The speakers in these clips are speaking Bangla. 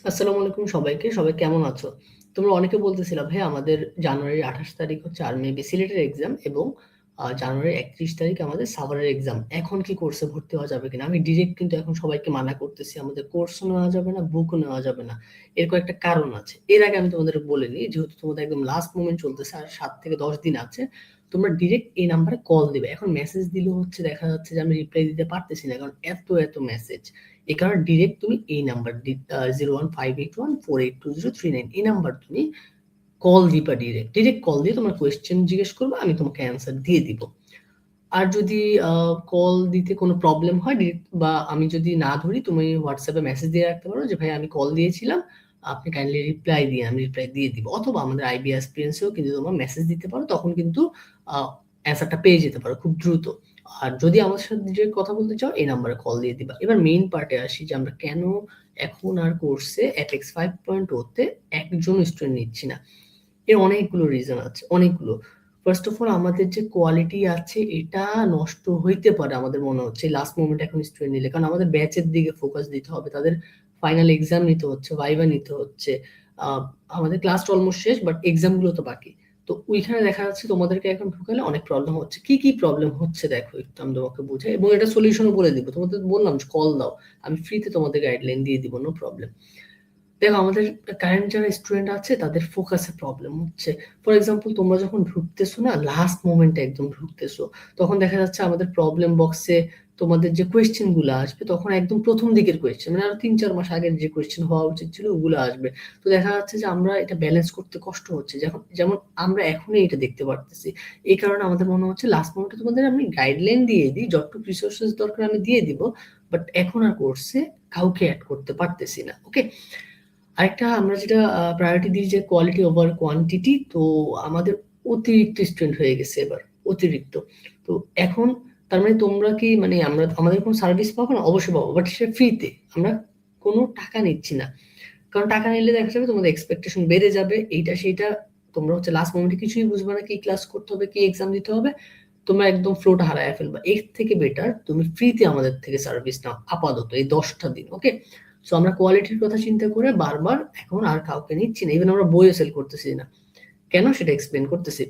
আসসালামু আলাইকুম সবাইকে। সবাই কেমন আছো? তোমরা অনেকে বলতেছিলা ভাই আমাদের জানুয়ারির ২৮ তারিখ হচ্ছে আর্মি সিলেটের এক্সাম এবং জানুয়ারির ৩১ তারিখ আমাদের সাভারের এক্সাম। এখন কি কোর্সে ভর্তি হওয়া যাবে কিনা? আমি ডিরেক্ট কিন্তু এখন সবাইকে মানা করতেছি। আমাদের কোর্সও নেওয়া যাবে না, বুকও নেওয়া যাবে না। এর কয়েকটা কারণ আছে। এর আগে আমি তোমাদের বলে নিই, যেহেতু তোমাদের একদম লাস্ট মোমেন্ট চলতেছে আর ৭ থেকে ১০ দিন আছে, তোমরা ডিরেক্ট এই নাম্বারে কল দিবে। এখন মেসেজ দিলেও হচ্ছে দেখা যাচ্ছে যে আমি রিপ্লাই দিতে পারতেছি না, কারণ এত মেসেজ। এই কারণে ডিরেক্ট তুমি এই নাম্বার 01581482039 এই নাম্বার তুমি কল দিবা, ডিরেক্ট কল দিয়ে তোমার কোয়েশ্চেন জিজ্ঞেস করবো, আমি তোমাকে অ্যান্সার দিয়ে দিব। আর যদি কল দিতে কোনো প্রবলেম হয় বা আমি যদি না ধরি, তুমি হোয়াটসঅ্যাপে মেসেজ দিয়ে রাখতে পারো যে ভাই আমি কল দিয়েছিলাম, আপনি কাইন্ডলি রিপ্লাই দিন, আমি রিপ্লাই দিয়ে দিব। অথবা আমাদের আইবি এক্সপিরিয়েন্সেও কিন্তু তোমার মেসেজ দিতে পারো, তখন কিন্তু অ্যান্সারটা পেয়ে যেতে পারো খুব দ্রুত। আর যদি আমার সাথে যে কথা বলতে চাও, এই নাম্বারে কল দিয়ে দিবা। এবার মেইন পার্টে আসি যে আমরা কেন এখন আর কোর্সে অ্যাপেক্স 5.0 তে একজন স্টুডেন্ট নিচ্ছি না। এর অনেকগুলো রিজন আছে, অনেকগুলো। ফার্স্ট অফ অল আমাদের যে কোয়ালিটি আছে এটা নষ্ট হইতে পারে আমাদের মনে হচ্ছে লাস্ট মোমেন্ট এখন স্টুডেন্ট নিলে, কারণ আমাদের ব্যাচের দিকে ফোকাস দিতে হবে, তাদের ফাইনাল এক্সাম নিতে হচ্ছে, ভাইভা নিতে হচ্ছে। আহ, আমাদের ক্লাস অলমোস্ট শেষ, বাট এক্সাম গুলো তো বাকি। তো ওইখানে দেখা যাচ্ছে তোমাদেরকে এখন ঢুকালে অনেক প্রবলেম হচ্ছে। কি কি প্রবলেম হচ্ছে দেখো একটু আমি তোমাকে বুঝাই, এবং এটা সলিউশনও বলে দিব। তোমাদের বললাম কল দাও, আমি ফ্রিতে তোমাদের গাইডলাইন দিয়ে দিব, নো প্রবলেম। দেখো আমাদের কারেন্ট যারা স্টুডেন্ট আছে তাদের ফোকাসে প্রবলেম হচ্ছে। ফর এক্সাম্পল তোমরা যখন ঢুকতেছো না, লাস্ট মোমেন্টে একদম ঢুকতেছো, তখন দেখা যাচ্ছে আমাদের প্রবলেম বক্সে তোমাদের যে কোয়েশ্চেন গুলো আসবে তখন একদম প্রথম দিকের কোয়েশ্চেন, মানে আরো ৩-৪ মাস আগের যে কোয়েশ্চেন হওয়া উচিত ছিল ওগুলো আসবে। তো দেখা যাচ্ছে যে আমরা এটা ব্যালেন্স করতে কষ্ট হচ্ছে, যেমন আমরা এখনই এটা দেখতে পারতেছি। এই কারণে আমাদের মনে হচ্ছে লাস্ট মোমেন্টে তোমাদের আমি গাইডলাইন দিয়ে দিই, যতটুকু রিসোর্সেস দরকার আমি দিয়ে দিব, বাট এখন আর কোর্সে কাউকে অ্যাড করতে পারতেছি না। ওকে, আরেকটা আমরা যেটা প্রায়োরিটি দিই যে কোয়ালিটি ওভার কোয়ান্টিটি। তো আমাদের অতিরিক্ত স্টুডেন্ট হয়ে গেছে এবার, অতিরিক্ত। তো এখন তার মানে তোমরা কি মানে আমাদের কোনো সার্ভিস পাবো না? অবশ্যই পাবো, বাট সেটা ফ্রিতে। আমরা কোনো টাকা নিচ্ছি না, কারণ টাকা নিলে দেখা যাবে তোমাদের এক্সপেকটেশন বেড়ে যাবে, এইটা সেইটা। তোমরা হচ্ছে লাস্ট মোমেন্টে কিছুই বুঝবে না, কি ক্লাস করতে হবে, কি এক্সাম দিতে হবে, তোমরা একদম ফ্লোটা হারায় ফেলবা। এর থেকে বেটার তুমি ফ্রিতে আমাদের থেকে সার্ভিস নাও আপাতত এই 10টা দিন। ওকে, সো আমরা কোয়ালিটির কথা চিন্তা করে বারবার এখন আর কাউকে নিচ্ছি না, ইভেন আমরা বইও সেল করতেছি না। কেন সেটা এক্সপ্লেন করতেছি।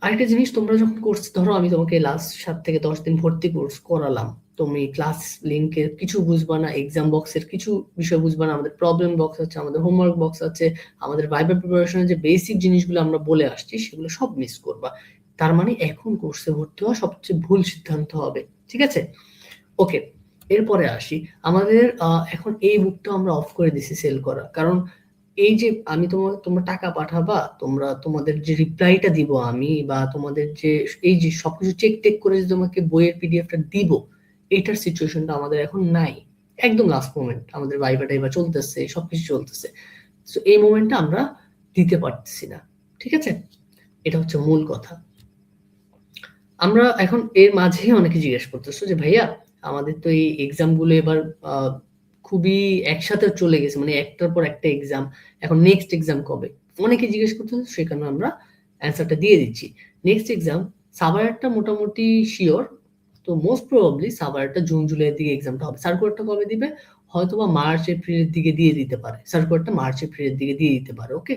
আরেকটা জিনিস, তোমরা যখন কোর্স ধরো আমি তোমাকে লাস্ট 7 থেকে 10 দিন ভর্তি কোর্স করালাম, তুমি ক্লাস লিঙ্কের কিছু বুঝবা না, এক্সাম বক্সের কিছু বিষয় বুঝবা না, আমাদের প্রবলেম বক্স আছে, আমাদের হোমওয়ার্ক বক্স আছে, আমাদের ভাইবা প্রিপারেশনের যে বেসিক জিনিসগুলো আমরা বলে আসছি সেগুলো সব মিস করবা। তার মানে এখন কোর্সে ভর্তি হওয়া সবচেয়ে ভুল সিদ্ধান্ত হবে। ঠিক আছে, ওকে। এরপরে আসি, আমাদের এখন এই বুকটা আমরা অফ করে দিছি সেল করা, কারণ এই যে আমি তোমরা টাকা পাঠাবা, তোমাদের যে রিপ্লাইটা দিব আমি, বা তোমাদের যে এই যে সবকিছু চেক টেক করে যে তোমাকে বইয়ের পিডিএফটা দিব, এইটার সিচুয়েশনটা আমাদের এখন নাই। একদম লাস্ট মোমেন্ট আমাদের ভাইবা টাইবা চলতেছে, সবকিছু চলতেছে। তো এই মোমেন্টটা আমরা দিতে পারতেছি না। ঠিক আছে, এটা হচ্ছে মূল কথা। আমরা এখন এর মাঝে অনেকে জিজ্ঞেস করতেছো যে ভাইয়া আমাদের তো এই এক্সাম গুলো এবার খুবই একসাথে চলে গেছে, মানে একটার পর একটা এক্সাম, এখন নেক্সট এক্সাম কবে? অনেকে জিজ্ঞেস করতেছে, সেখানে আমরা অ্যান্সারটা দিয়ে দিচ্ছি। নেক্সট এক্সাম সাভারেরটা মোটামুটি শিওর। তো মোস্ট প্রবাবলি সাভারেরটা জুন জুলাইয়ের দিকে এক্সামটা হবে। সার্কুলারটা কবে দিবে? হয়তোবা মার্চ এপ্রিলের দিকে দিয়ে দিতে পারে, সার্কুলারটা মার্চ এপ্রিলের দিকে দিয়ে দিতে পারে। ওকে,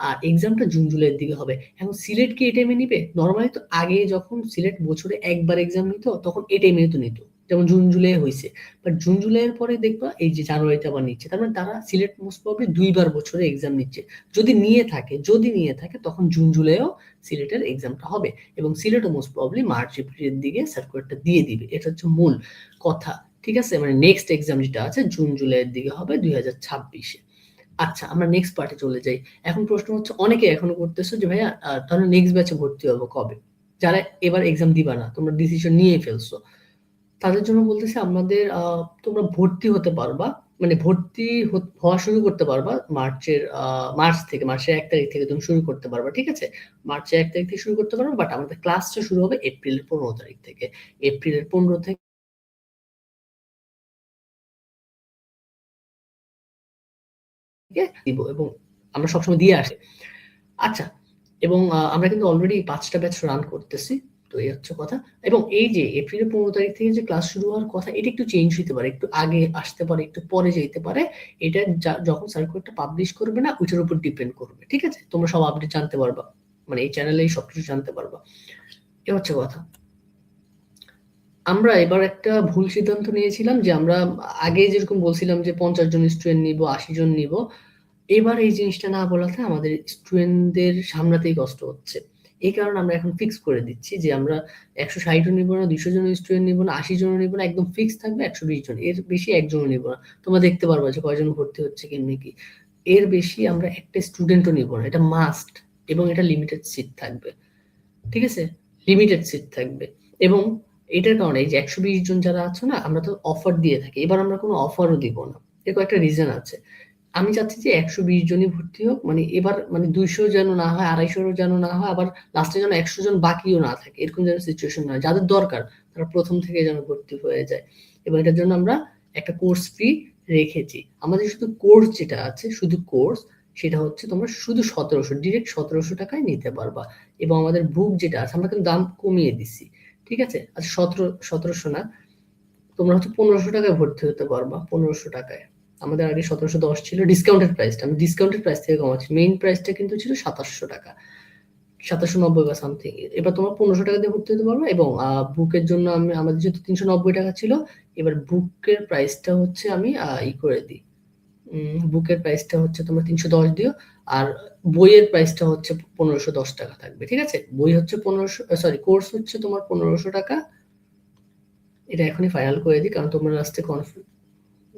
আর এক্সামটা জুন জুলাইয়ের দিকে হবে। এখন সিলেট কি এই টাইমে নিবে? নর্মালি তো আগে যখন সিলেট বছরে একবার এক্সাম নিত তখন এই টাইমে তো নিত, যেমন জুন জুলাই হয়েছে। বাট জুন জুলাইয়ের পরে দেখবা এই যে জানুয়ারিতে আবার নিচ্ছে, তার মানে তারা সিলেট মোস্ট প্রবাবলি 2বার বছরে এক্সাম নিচ্ছে। যদি নিয়ে থাকে তখন জুন জুলাইও সিলেটের এক্সামটা হবে, এবং সিলেটও মোস্ট প্রবাবলি মার্চ এপ্রিলের দিকে সার্কুলারটা দিয়ে দিবে। এটা হচ্ছে মূল কথা। ঠিক আছে, মানে নেক্সট এক্সাম যেটা আছে জুন জুলাইয়ের দিকে হবে 2026-এ। আচ্ছা, আমরা নেক্সট পার্টে চলে যাই। এখন প্রশ্ন হচ্ছে, অনেকে এখনো করতেছো যে ভাইয়া তাহলে নেক্সট ব্যাচে ভর্তি হবো কবে? যারা এবার এক্সাম দিবা না, তোমরা ডিসিশন নিয়ে ফেলছো, তাদের জন্য বলতেছে আমাদের তোমরা ভর্তি হতে পারবা, মানে ভর্তি হওয়া শুরু করতে পারবা মার্চের 1 তারিখ থেকে তুমি শুরু করতে পারবা। ঠিক আছে, মার্চের 1 তারিখ থেকে শুরু করতে পারবা, বাট আমাদের ক্লাসটা শুরু হবে এপ্রিলের 15 তারিখ থেকে। এপ্রিলের 15 থেকে দিব, এবং আমরা সবসময় দিয়ে আসি। আচ্ছা, এবং আমরা কিন্তু অলরেডি 5টা ব্যাচ রান করতেছি। তো এই হচ্ছে কথা। এবং এই যে এপ্রিলের 15 তারিখ থেকে যে ক্লাস শুরু হওয়ার কথা, এটা একটু চেঞ্জ হতে পারে, একটু আগে আসতে পারে, একটু পরে যেতে পারে। এটা যখন সার্কুলারটা পাবলিশ করবে না, ওইটার উপর ডিপেন্ড করবে, ঠিক আছে? তোমরা সব আপডেট জানতে পারবা, মানে এই চ্যানেলেই সবকিছু জানতে পারবা। এ হচ্ছে কথা। আমরা এবার একটা ভুল সিদ্ধান্ত নিয়েছিলাম যে আমরা আগে যেরকম বলছিলাম যে 50 জন স্টুডেন্ট নিব, 80 জন নিব, এবার এই জিনিসটা না বলাতে আমাদের স্টুডেন্টদের সামলাতেই কষ্ট হচ্ছে। এই কারণে আমরা এখন ফিক্স করে দিচ্ছি যে আমরা 160 জন নিব না, 200 জন স্টুডেন্ট নিব না, 80 জন নিব না, একদম ফিক্স থাকবে 120 জন। এর বেশি একজনও নিব না। তোমরা দেখতে পারবা যে কয়জন ভর্তি হচ্ছে কেমনি কি। এর বেশি আমরা একটা স্টুডেন্টও নিব না, এটা মাস্ট। এবং এটা লিমিটেড সিট থাকবে, ঠিক আছে? লিমিটেড সিট থাকবে। এবং এটার কারণে এই যে 120 জন যারা আছে না, আমরা তো অফার দিয়ে থাকি, এবার আমরা কোনো অফারও দিব না। এর কয়েকটা রিজন আছে। আমি চাচ্ছি যে 120 জনই ভর্তি হোক, মানে এবার মানে 200 যেন না হয়, 250 যেন না হয়, আবার লাস্টে যেন 100 জন বাকিও না থাকে, এরকম যেন সিচুয়েশন না হয়। যাদের দরকার তারা প্রথম থেকে যেন ভর্তি হয়ে যায়। এবং এটার জন্য আমরা একটা কোর্স ফি রেখেছি। আমাদের শুধু কোর্স যেটা আছে, শুধু কোর্স, সেটা হচ্ছে তোমরা শুধু 1700, ডিরেক্ট 1700 টাকায় নিতে পারবা। এবং আমাদের বুক যেটা আছে আমরা কিন্তু দাম কমিয়ে দিছি, ঠিক আছে? আচ্ছা 1700 না, তোমরা হচ্ছে 1500 টাকায় ভর্তি হতে পারবা, 1500 টাকায়। আমাদের আগে 1710 ছিল ডিসকাউন্টেড প্রাইসটা, আমি ডিসকাউন্টেড প্রাইস থেকে কমাচ্ছি। মেইন প্রাইসটা কিন্তু ছিল 2700 টাকা, 2790 বা সামথিং। এবার তোমরা 1500 টাকা দিয়ে ভর্তি হতে পারবে। এবং বুকের জন্য আমাদের যেহেতু 390 টাকা ছিল, এবার বুকের প্রাইসটা হচ্ছে আমি করে দিই। বুকের প্রাইসটা হচ্ছে তোমরা 310 দিও, আর বইয়ের প্রাইসটা হচ্ছে 1510 টাকা থাকবে, ঠিক আছে? বই হচ্ছে 1500, সরি কোর্স হচ্ছে তোমার 1500 টাকা। এটা এখনই ফাইনাল করে দিই, কারণ তোমরা লাস্টে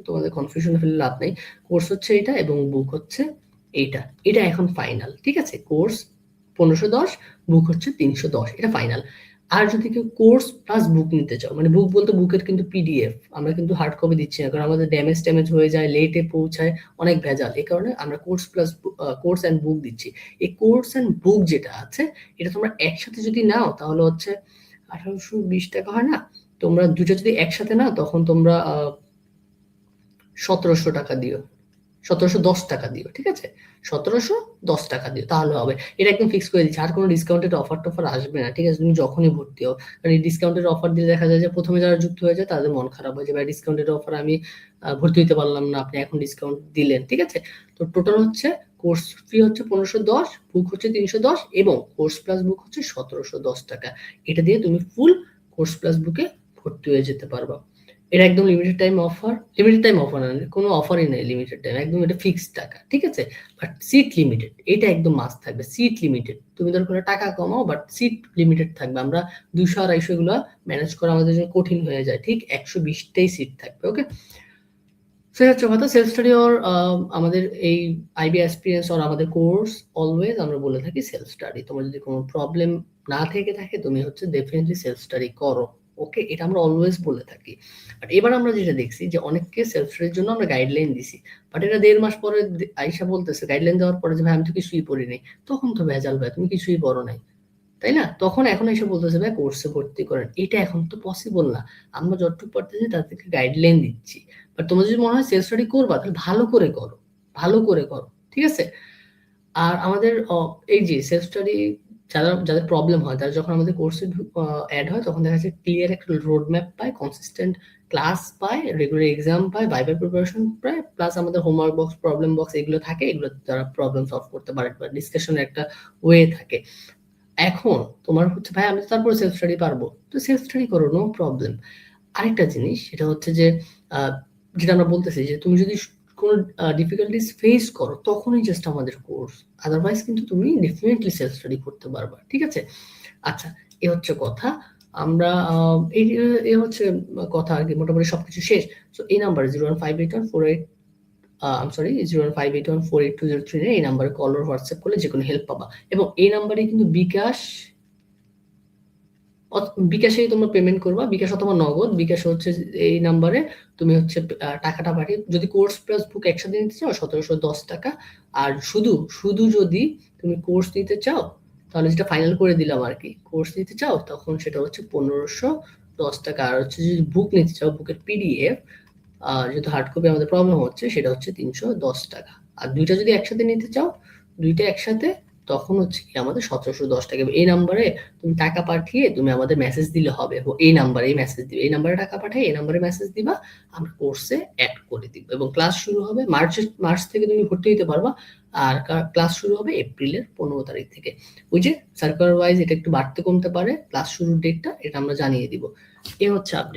তোমাদের কনফিউশনে ফেলে লাভ নেই। কোর্স হচ্ছে এটা এবং বুক হচ্ছে এইটা, এটা এখন ফাইনাল, ঠিক আছে? কোর্স 1510, বুক হচ্ছে 310, এটা ফাইনাল। আর যদি কেউ কোর্স প্লাস বুক নিতে চাও, মানে বুক বলতে বুকের কিন্তু পিডিএফ, আমরা কিন্তু হার্ড কপি দিচ্ছি না, কারণ আমাদের ড্যামেজ হয়ে যায়, লেটে পৌঁছায়, অনেক ভেজাল। এই কারণে আমরা course plus course and book দিচ্ছি। এই কোর্স অ্যান্ড বুক যেটা আছে, এটা তোমরা একসাথে যদি নাও তাহলে হচ্ছে 1820 টাকা হয় না? তোমরা দুটো যদি একসাথে নাও তখন তোমরা 1700 টাকা দিও, 1710 টাকা দিও, ঠিক আছে? 1710 টাকা দিও, তাহলে হবে। এটা একদম ফিক্স করে দিচ্ছি, আর কোনো ডিসকাউন্টেড অফার টফার আসবে না, ঠিক আছে? তুমি যখনই ভর্তি হও, কারণ এই ডিসকাউন্টেড অফার দিলে দেখা যায় যে প্রথমে যারা যুক্ত হয়ে যায় তাদের মন খারাপ হয়ে যায়, ভাই ডিসকাউন্টেড অফার আমি ভর্তি হতে পারলাম না, আপনি এখন ডিসকাউন্ট দিলেন, ঠিক আছে? তো টোটাল হচ্ছে কোর্স ফি হচ্ছে 1510, বুক হচ্ছে 310, এবং কোর্স প্লাস বুক হচ্ছে 1710 টাকা। এটা দিয়ে তুমি ফুল কোর্স প্লাস বুকে ভর্তি হয়ে যেতে পারবা। এটা একদম limited time offer, limited time offer না, কোনো অফারই নেই লিমিটেড টাইম, একদম এটা ফিক্সড টাকা, ঠিক আছে? বাট সিট লিমিটেড, এটা একদম মাস্ট থাকবে, সিট লিমিটেড। তুমি দরকার টাকা কমাও, বাট সিট লিমিটেড থাকবে। আমরা 200 250 এগুলো ম্যানেজ করা আমাদের জন্য কঠিন হয়ে যায়, ঠিক 120টাই সিট থাকবে, ওকে? সেই হচ্ছে কথা। সেলফ স্টাডি ওর আমাদের এই আইবি এক্সপিরিয়েন্স ওর আমাদের কোর্স অলওয়েজ আমরা বলে থাকি সেলফ স্টাডি। তোমার যদি কোনো প্রবলেম না থেকে থাকে, তুমি হচ্ছে ডেফিনেটলি সেলফ স্টাডি করো, ওকে? এটা আমরা অলওয়েজ বলে থাকি। বাট এবার আমরা যেটা দেখছি যে অনেককে সেলফ স্টাডির জন্য আমরা গাইডলাইন দিছি, বাট এটা 1.5 মাস পরে আইসা বলতেছে গাইডলাইন দেওয়ার পরে যে ভাই আমি তো কিছুই পড়ি নাই। তখন তো ভেজাল ভাই, তুমি কিছুই পড়ো নাই, তাই না? তখন এখন এসে বলতেছে ভাই কোর্সে ভর্তি করেন। এটা এখন তো পসিবল না। আমরা যতটুকু পারতেছি তার থেকে গাইডলাইন দিচ্ছি। বাট তোমার যদি মনে হয় সেলফ স্টাডি করবা, তাহলে ভালো করে করো, ভালো করে করো, ঠিক আছে? আর আমাদের এই যে সেলফ স্টাডি যাদের প্রবলেম হয়, তারা যখন আমাদের কোর্সে অ্যাড হয়, তখন দেখা যাচ্ছে ক্লিয়ার একটা রোড ম্যাপ পায়, কনসিস্টেন্ট ক্লাস পায়, রেগুলার এক্সাম পায়, ভাইবার প্রিপারেশন পায়, প্লাস আমাদের হোমওয়ার্ক বক্স, প্রবলেম বক্স এগুলো থাকে, এগুলো তারা প্রবলেম সলভ করতে পারে, বা ডিসকাশনের একটা ওয়ে থাকে। এখন তোমার হচ্ছে ভাই আমি তো তারপরে সেলফ স্টাডি পারবো, তো সেলফ স্টাডি করো, নো প্রবলেম। আরেকটা জিনিস সেটা হচ্ছে যে যেটা আমরা বলতেছি যে তুমি যদি কোনো ডিফিকাল্টিস ফেস করো, তখনই জাস্ট আমাদের কোর্স, আদারওয়াইজ কিন্তু তুমি ডেফিনেটলি সেলফ স্টাডি করতে পারবা, ঠিক আছে? আচ্ছা, এ হচ্ছে কথা। আমরা এই হচ্ছে কথা আর কি, মোটামুটি সবকিছু শেষ। তো এই নাম্বার 0158148 আই এম সরি 01581482039, এই নাম্বারে কল অর হোয়াটসঅ্যাপ করলে যে কোনো হেল্প পাবা। এবং এই নাম্বারে কিন্তু বিকাশেই তোমরা পেমেন্ট করবা, বিকাশ অথবা নগদ। বিকাশ হচ্ছে এই নাম্বারে তুমি হচ্ছে টাকাটা পাঠিয়ে, যদি কোর্স প্লাস বুক একসাথে নিতে চাও 1710 টাকা। আর শুধু শুধু যদি তুমি কোর্স নিতে চাও, তাহলে যেটা ফাইনাল করে দিলাম আর কি, কোর্স নিতে চাও তখন সেটা হচ্ছে 1510 টাকা। আর হচ্ছে যদি বুক নিতে চাও, বুকের পিডিএফ যেহেতু হার্ড কপি আমাদের প্রবলেম হচ্ছে, সেটা হচ্ছে 310 টাকা। আর দুইটা যদি একসাথে নিতে চাও, দুইটা একসাথে তখন হচ্ছে কি আমাদের 1710 টাকা। এই নাম্বারে তুমি টাকা পাঠিয়ে তুমি আমাদের মেসেজ দিলে হবে। এই নাম্বারেই মেসেজ দিবে। এই নাম্বারে টাকা পাঠিয়ে এই নাম্বারে মেসেজ দিবা। আমরা কোর্সে এড করে দিব এবং ক্লাস শুরু হবে মার্চ থেকে তুমি ভর্তি হতে পারবা। আর ক্লাস শুরু হবে এপ্রিলের 15 তারিখ থেকে। ওই যে সার্কুলার ওয়াইজ এটা একটু বাড়তে কমতে পারে। ক্লাস শুরুর ডেটটা এটা আমরা জানিয়ে দিব। এ হচ্ছে আপডেট।